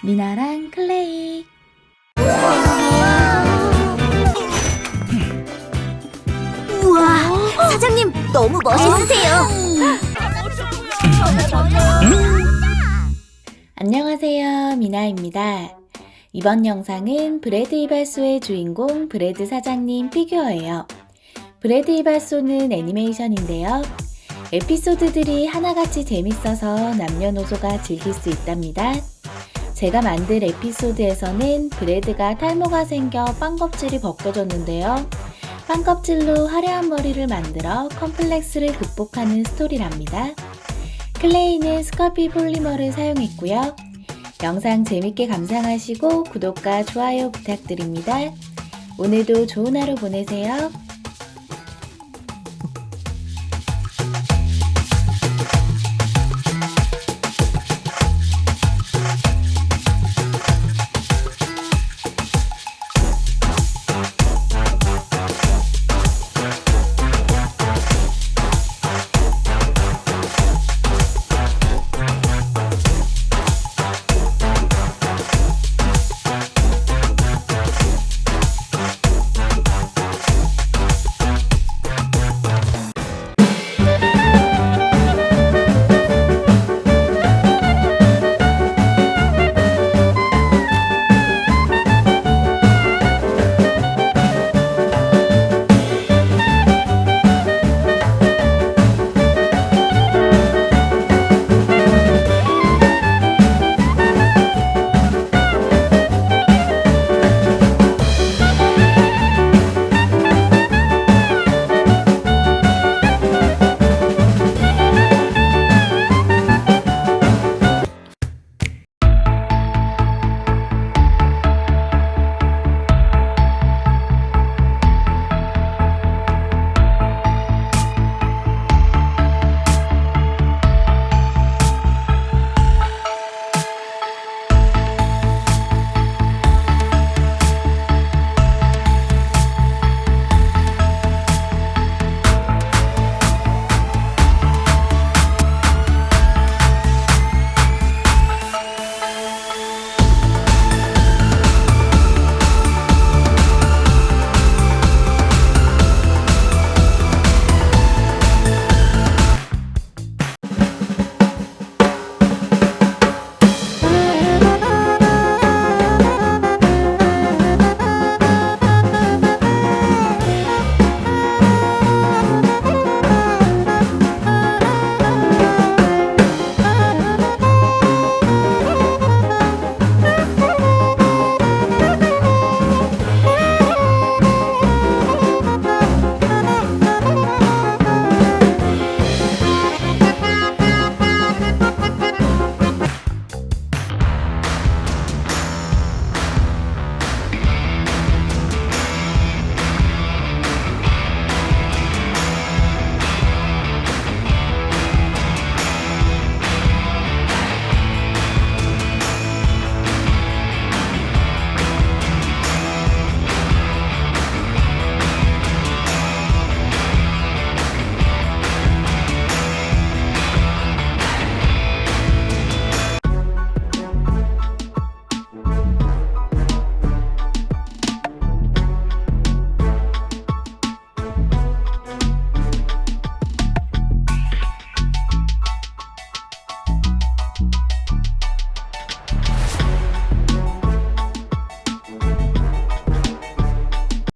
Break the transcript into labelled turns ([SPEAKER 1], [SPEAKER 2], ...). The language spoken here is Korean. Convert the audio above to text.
[SPEAKER 1] 미나랑 클레이.
[SPEAKER 2] 우와, 사장님 너무 멋있으세요.
[SPEAKER 1] 안녕하세요, 미나입니다. 이번 영상은 브래드 이발소의 주인공 브래드 사장님 피규어예요. 브래드 이발소는 애니메이션인데요. 에피소드들이 하나같이 재밌어서 남녀노소가 즐길 수 있답니다. 제가 만든 에피소드에서는 브래드가 탈모가 생겨 빵껍질이 벗겨졌는데요. 빵껍질로 화려한 머리를 만들어 컴플렉스를 극복하는 스토리랍니다. 클레이는 스커피 폴리머를 사용했고요. 영상 재밌게 감상하시고 구독과 좋아요 부탁드립니다. 오늘도 좋은 하루 보내세요.